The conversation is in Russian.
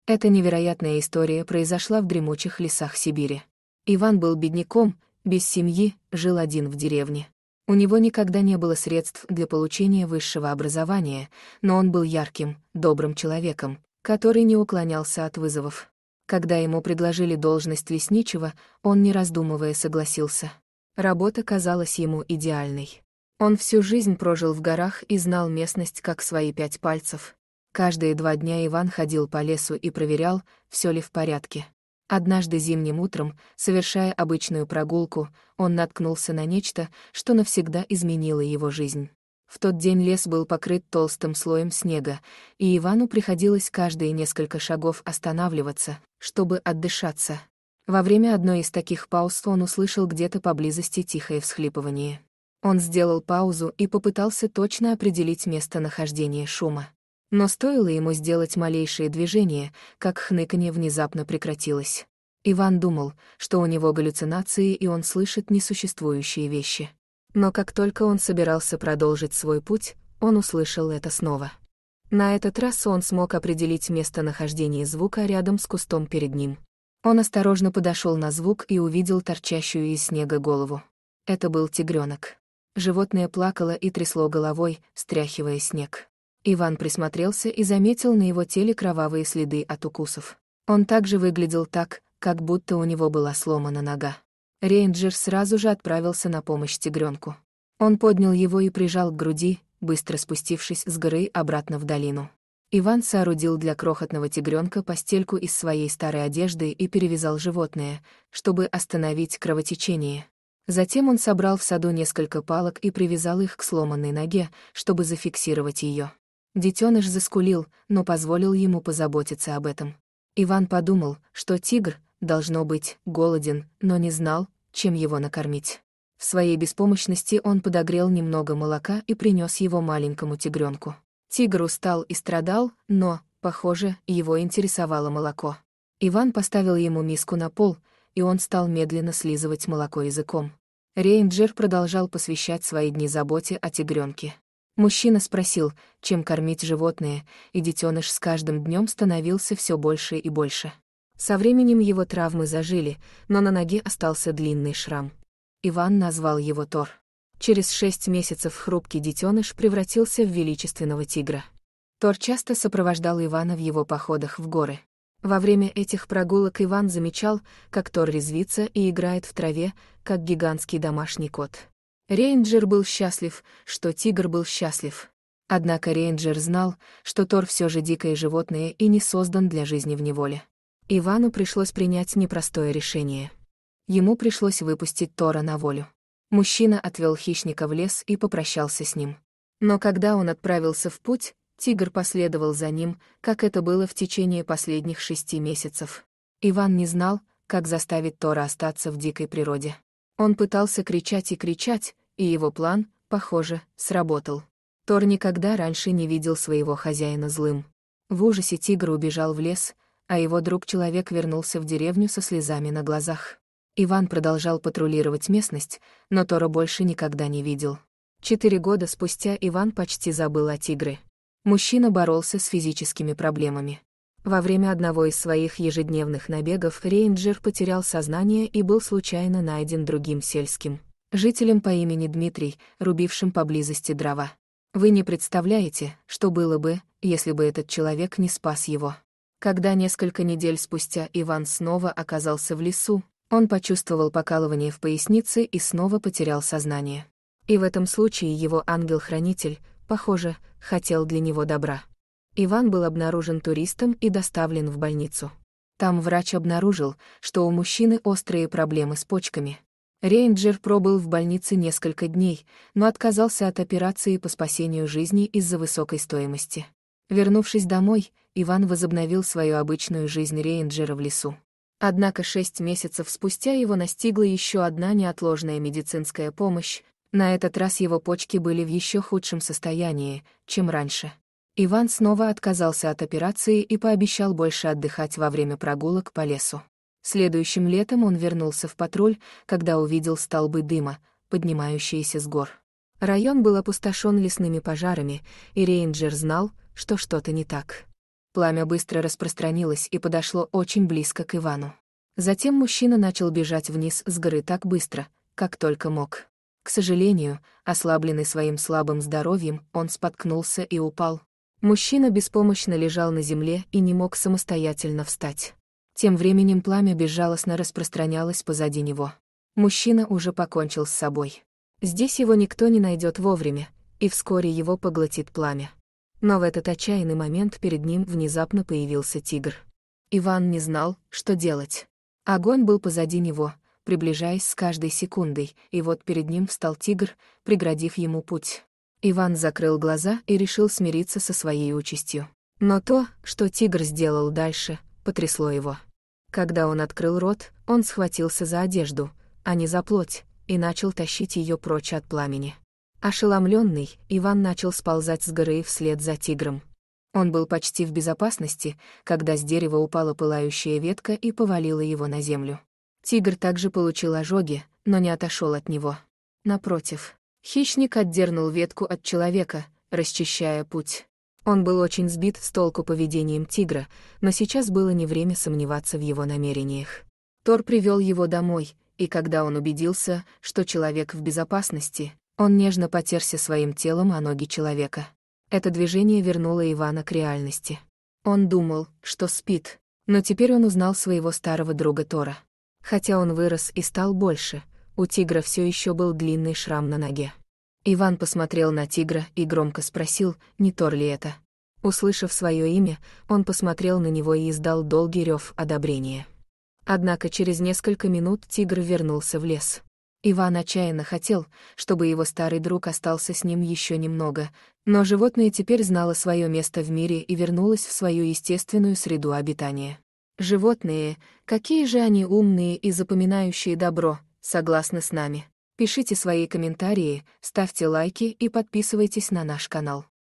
Эта невероятная история произошла в дремучих лесах Сибири. Иван был бедняком, без семьи, жил один в деревне. У него никогда не было средств для получения высшего образования, но он был ярким, добрым человеком, который не уклонялся от вызовов. Когда ему предложили должность лесничего, он, не раздумывая, согласился. Работа казалась ему идеальной. Он всю жизнь прожил в горах и знал местность как свои 5 пальцев. Каждые 2 дня Иван ходил по лесу и проверял, все ли в порядке. Однажды зимним утром, совершая обычную прогулку, он наткнулся на нечто, что навсегда изменило его жизнь. В тот день лес был покрыт толстым слоем снега, и Ивану приходилось каждые несколько шагов останавливаться, чтобы отдышаться. Во время одной из таких пауз он услышал где-то поблизости тихое всхлипывание. Он сделал паузу и попытался точно определить местонахождение шума. Но стоило ему сделать малейшее движение, как хныканье внезапно прекратилось. Иван думал, что у него галлюцинации и он слышит несуществующие вещи. Но как только он собирался продолжить свой путь, он услышал это снова. На этот раз он смог определить местонахождение звука рядом с кустом перед ним. Он осторожно подошел на звук и увидел торчащую из снега голову. Это был тигренок. Животное плакало и трясло головой, стряхивая снег. Иван присмотрелся и заметил на его теле кровавые следы от укусов. Он также выглядел так, как будто у него была сломана нога. Рейнджер сразу же отправился на помощь тигренку. Он поднял его и прижал к груди, быстро спустившись с горы обратно в долину. Иван соорудил для крохотного тигренка постельку из своей старой одежды и перевязал животное, чтобы остановить кровотечение. Затем он собрал в саду несколько палок и привязал их к сломанной ноге, чтобы зафиксировать ее. Детеныш заскулил, но позволил ему позаботиться об этом. Иван подумал, что тигр, должно быть, голоден, но не знал, чем его накормить. В своей беспомощности он подогрел немного молока и принес его маленькому тигренку. Тигр устал и страдал, но, похоже, его интересовало молоко. Иван поставил ему миску на пол, и он стал медленно слизывать молоко языком. Рейнджер продолжал посвящать свои дни заботе о тигренке. Мужчина спросил, чем кормить животное, и детеныш с каждым днем становился все больше и больше. Со временем его травмы зажили, но на ноге остался длинный шрам. Иван назвал его Тор. Через 6 месяцев хрупкий детеныш превратился в величественного тигра. Тор часто сопровождал Ивана в его походах в горы. Во время этих прогулок Иван замечал, как Тор резвится и играет в траве, как гигантский домашний кот. Рейнджер был счастлив, что тигр был счастлив. Однако Рейнджер знал, что Тор все же дикое животное и не создан для жизни в неволе. Ивану пришлось принять непростое решение. Ему пришлось выпустить Тора на волю. Мужчина отвел хищника в лес и попрощался с ним. Но когда он отправился в путь, тигр последовал за ним, как это было в течение последних 6 месяцев. Иван не знал, как заставить Тора остаться в дикой природе. Он пытался кричать и кричать, и его план, похоже, сработал. Тор никогда раньше не видел своего хозяина злым. В ужасе тигр убежал в лес, а его друг-человек вернулся в деревню со слезами на глазах. Иван продолжал патрулировать местность, но Тора больше никогда не видел. 4 года спустя Иван почти забыл о тигре. Мужчина боролся с физическими проблемами. Во время одного из своих ежедневных набегов рейнджер потерял сознание и был случайно найден другим сельским жителем по имени Дмитрий, рубившим поблизости дрова. Вы не представляете, что было бы, если бы этот человек не спас его. Когда несколько недель спустя Иван снова оказался в лесу, он почувствовал покалывание в пояснице и снова потерял сознание. И в этом случае его ангел-хранитель, похоже, хотел для него добра. Иван был обнаружен туристом и доставлен в больницу. Там врач обнаружил, что у мужчины острые проблемы с почками. Рейнджер пробыл в больнице несколько дней, но отказался от операции по спасению жизни из-за высокой стоимости. Вернувшись домой, Иван возобновил свою обычную жизнь рейнджера в лесу. Однако 6 месяцев спустя его настигла еще одна неотложная медицинская помощь. На этот раз его почки были в еще худшем состоянии, чем раньше. Иван снова отказался от операции и пообещал больше отдыхать во время прогулок по лесу. Следующим летом он вернулся в патруль, когда увидел столбы дыма, поднимающиеся с гор. Район был опустошен лесными пожарами, и рейнджер знал, что что-то не так. Пламя быстро распространилось и подошло очень близко к Ивану. Затем мужчина начал бежать вниз с горы так быстро, как только мог. К сожалению, ослабленный своим слабым здоровьем, он споткнулся и упал. Мужчина беспомощно лежал на земле и не мог самостоятельно встать. Тем временем пламя безжалостно распространялось позади него. Мужчина уже покончил с собой. Здесь его никто не найдет вовремя, и вскоре его поглотит пламя. Но в этот отчаянный момент перед ним внезапно появился тигр. Иван не знал, что делать. Огонь был позади него, приближаясь с каждой секундой, и вот перед ним встал тигр, преградив ему путь. Иван закрыл глаза и решил смириться со своей участью. Но то, что тигр сделал дальше, потрясло его. Когда он открыл рот, он схватился за одежду, а не за плоть, и начал тащить ее прочь от пламени. Ошеломленный, Иван начал сползать с горы вслед за тигром. Он был почти в безопасности, когда с дерева упала пылающая ветка и повалила его на землю. Тигр также получил ожоги, но не отошел от него. Напротив, хищник отдернул ветку от человека, расчищая путь. Он был очень сбит с толку поведением тигра, но сейчас было не время сомневаться в его намерениях. Тор привел его домой, и когда он убедился, что человек в безопасности, он нежно потерся своим телом о ноги человека. Это движение вернуло Ивана к реальности. Он думал, что спит, но теперь он узнал своего старого друга Тора. Хотя он вырос и стал больше, у тигра все еще был длинный шрам на ноге. Иван посмотрел на тигра и громко спросил, не Тор ли это. Услышав свое имя, он посмотрел на него и издал долгий рев одобрения. Однако через несколько минут тигр вернулся в лес. Иван отчаянно хотел, чтобы его старый друг остался с ним еще немного, но животное теперь знало свое место в мире и вернулось в свою естественную среду обитания. Животные, какие же они умные и запоминающие добро, согласны с нами. Пишите свои комментарии, ставьте лайки и подписывайтесь на наш канал.